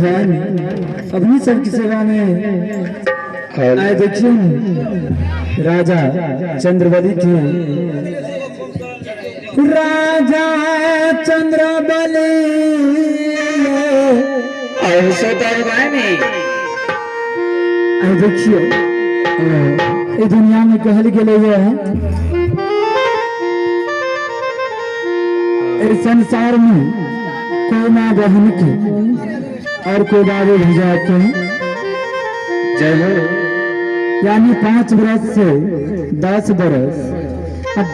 अपनी सबकी सेवा में आए। देखिए राजा चंद्रबली की राजा चंद्रबली देखिए ये दुनिया में कहल गए है इस संसार में कोई माँ बहन की और कोई बाबू भेजा के जय हो, यानी 5 बरस से 10 बरस,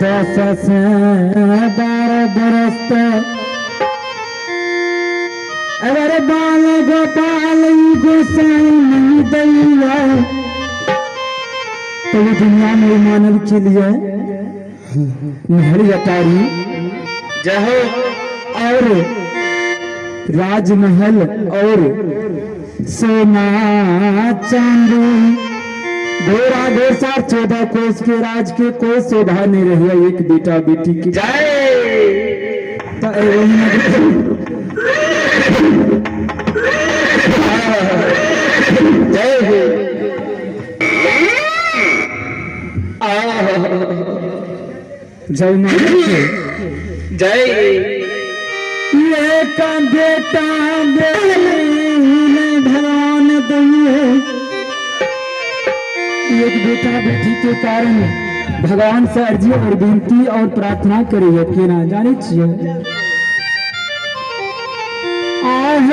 10 से 12 बरस तक अरे बाल गोपाल गोसाई दैया तो ये दुनिया में मानव के लिए महल अटारी जय हो और राजमहल और सोना चांदी घोड़ा घोड़सार 14 कोस के राज के कोई शोभा नहीं रही है एक बेटा बेटी की जय। जय जय ये का बेटा भगवान दिए एक बेटा बेटी के कारण भगवान से अर्जी और विनती और प्रार्थना करी है कि ना जाने चाहिए आह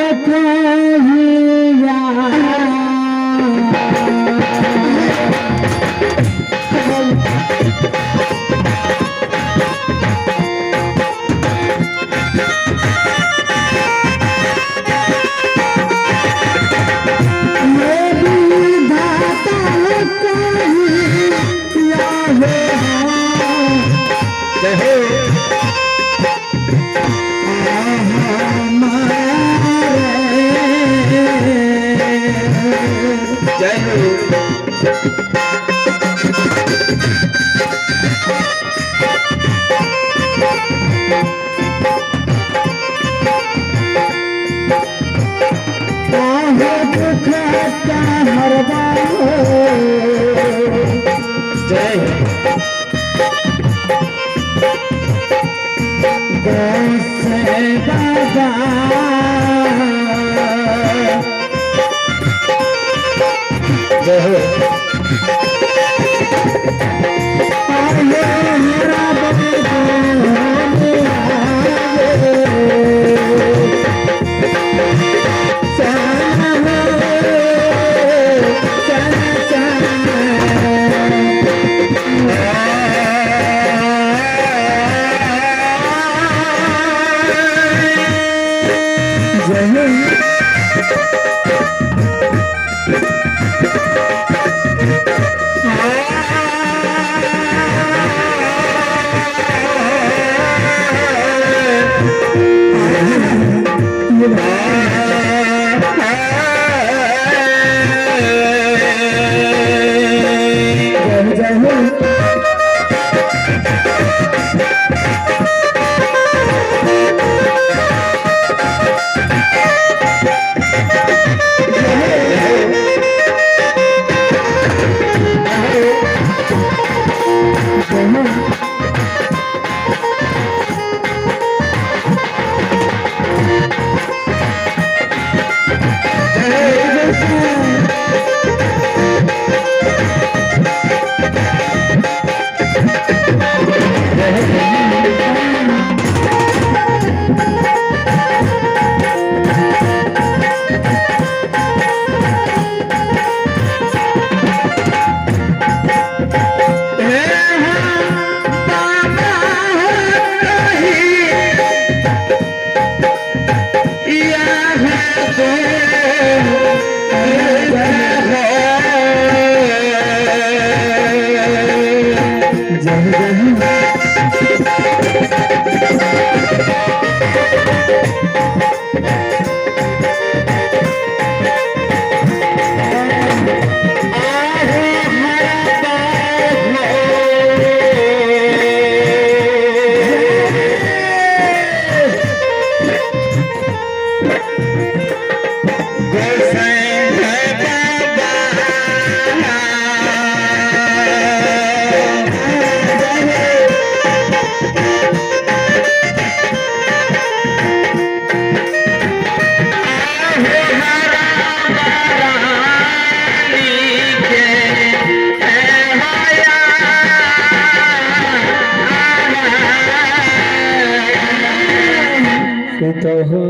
हो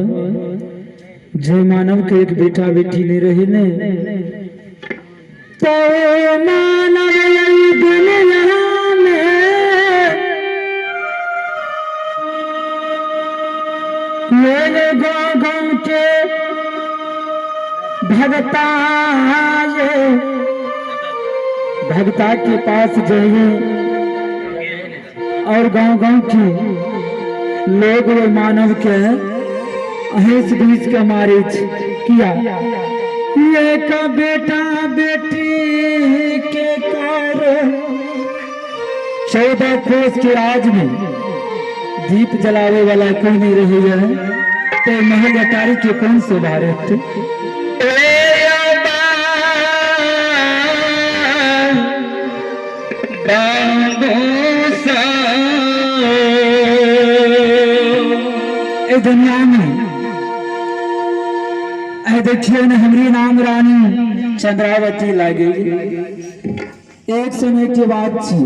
जे मानव के एक बेटा बेटी नहीं रही ने तो मानव यही दुनिया में गाँव गाँव के भगता के पास जाइए और गांव गांव के लोग वो मानव के अहेस बीच के मारे किया ये का बेटा बेटी के कारण 14 कोस के राज में दीप जलावे वाला कोई नहीं रही है तो महल अटारी के कौन से भारत दुनिया में देखिए न हमारी नाम रानी चंद्रावती लागे एक समय की बात थी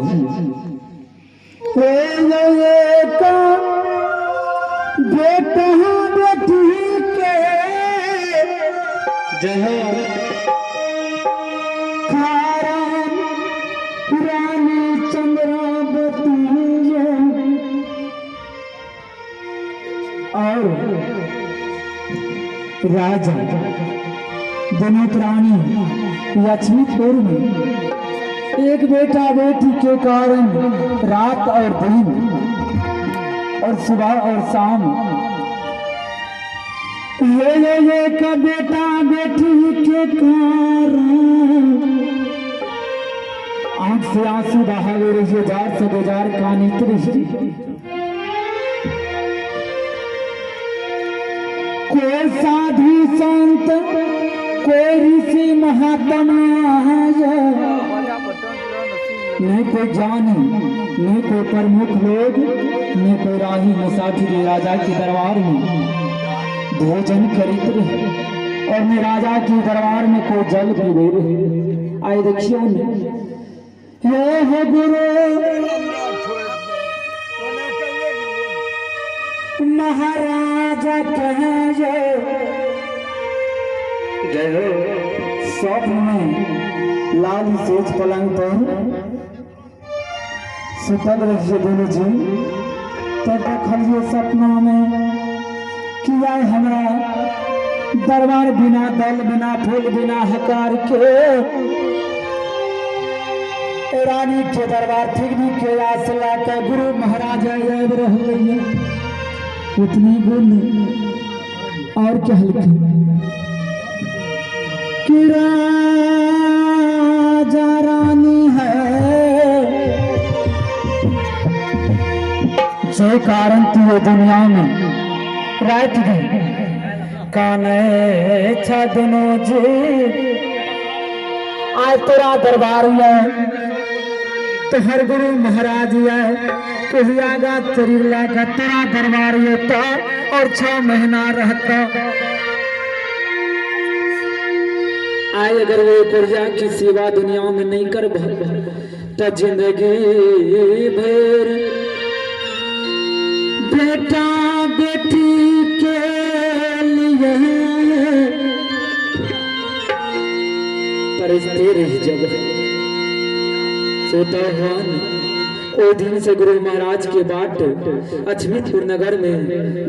बेटा बेटी के रानी चंद्रावती और राजा जनक रानी लक्ष्मीपुर में एक बेटा बेटी के कारण रात और दिन और सुबह और शाम ये का बेटा बेटी के कारण आंख से आंसू बहावे रही जार से गुजार कानी दृष्टि कोई साधु संत कोई ऋषि महात्मा नहीं कोई जानी नहीं कोई प्रमुख लोग नहीं कोई राही मुसाफिर राजा के दरबार में भोजन करित रहे और मैं राजा के दरबार में कोई जल भी दे रहे आए देखिए हे गुरु महाराजा कहे स्वप्न में लाल सेज पलंग पर सुतल रहिए दोनों जी तो देखिए सपना में किया हमारा दरबार बिना दल बिना फूल बिना हकार के रानी के दरबार ठीक भी के आस लाकर गुरु महाराज आब रहे उतनी गुण और क्या हल्की कि राजा रानी है जो कारण तू ये दुनिया में रात गई काने छा दोनों जी आज तेरा दरबार है तो हर गुरु महाराज है कहियागा शरीर लागा तेरा दरबार होता और 6 महीना रहता आए अगर वो प्रजा की सेवा दुनिया में नहीं कर तो जिंदगी भर बेटा बेटी के लिए तरसते रह जब सोता ओ दिन से गुरु महाराज के बाट अछमीतपुर नगर में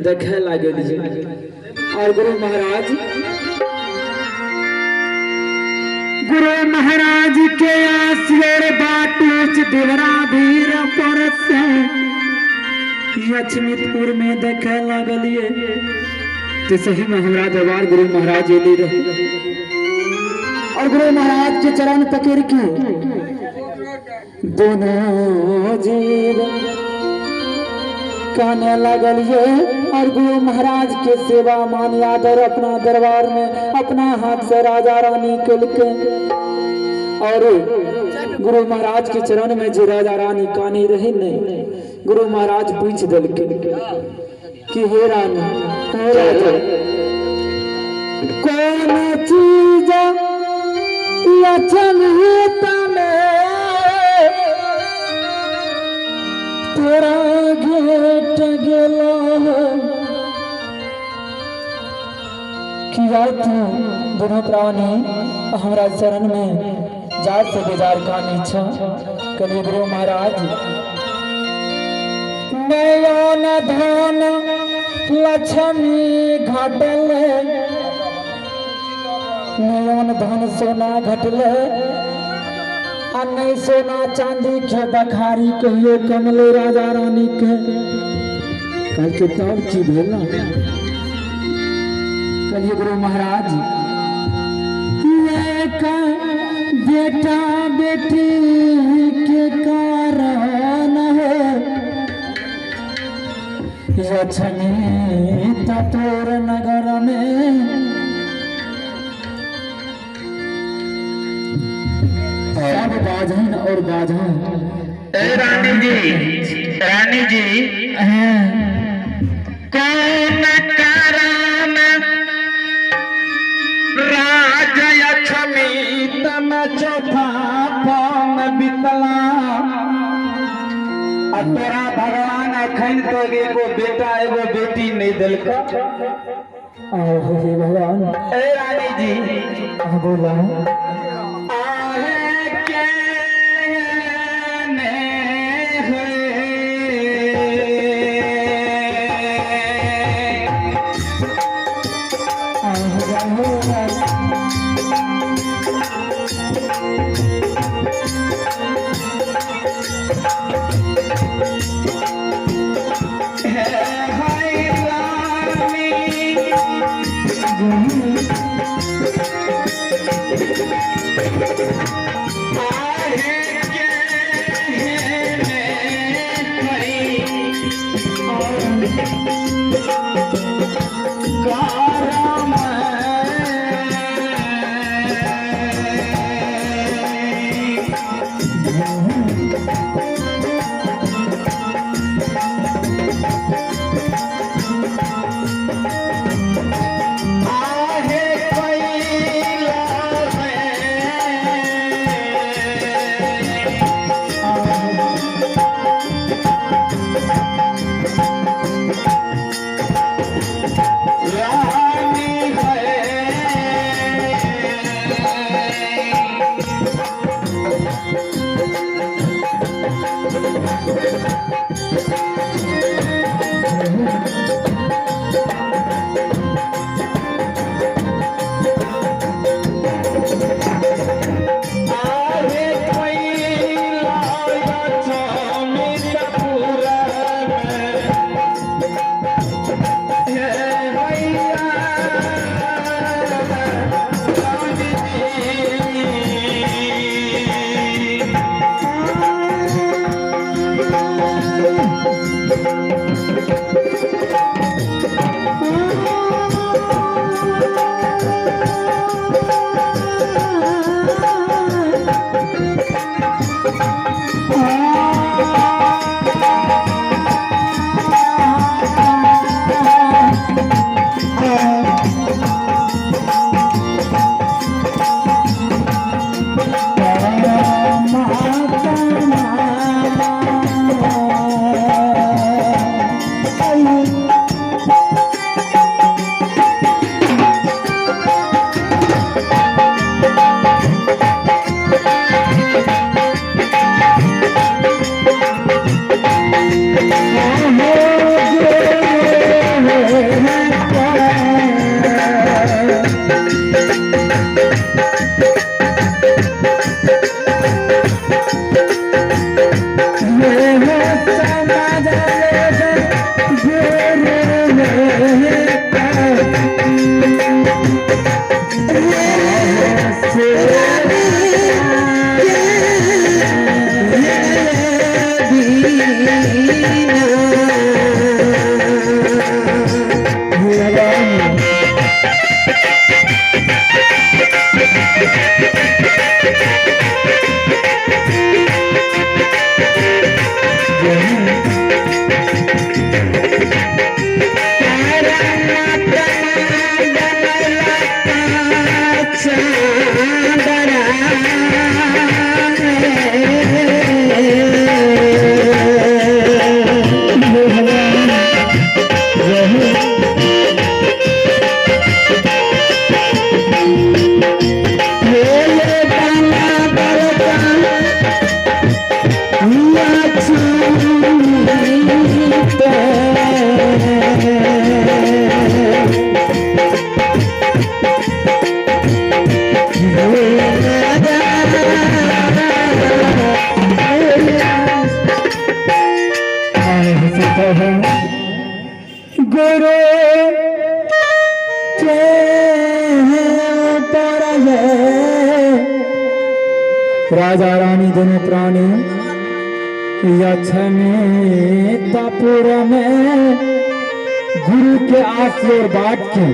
देखे लगे और गुरु महाराज के आसियर बाटूच देवरा भीर परस अछमीतपुर में देखे लगलिए तो सही में हमारा दरबार गुरु महाराज ले रहे और गुरु महाराज के चरण पकड़ के दोनों जीव कहने लगल ये और गुरु महाराज के सेवा मान आदर अपना दरबार में अपना हाथ से राजा रानी कुल के और गुरु महाराज के चरण में जो राजा रानी कानी रहे ने गुरु महाराज पूछ दिल के कि हे रानी हे राजा कौन चीज लचनता में तेरा घेट गेला तू दोनों प्राणी हमारा शरण में जात से बेजार का इच्छा कलिए गुरु महाराज। नयन धन लक्ष्मी घटल, नयन धन सोना घटल, नहीं सोना चांदी के बखारी कहियो कमले राजा रानी के कल के तब की भेल कलिए गुरु महाराज। बेटा बेटी के कारण यछनी ततोर नगर में सब बाझन और बाझन। रानी जी कौन कारण राजयक्षमी तम चौथा पान बितला। तोरा भगवान अखन तो एगो बेटा एगो बेटी नहीं दिलका। भगवान रानी जी बोला गुरु के ऊपर है राजा रानी दोनों प्राणी यक्षमेतापुर में गुरु के आशीर्वाद के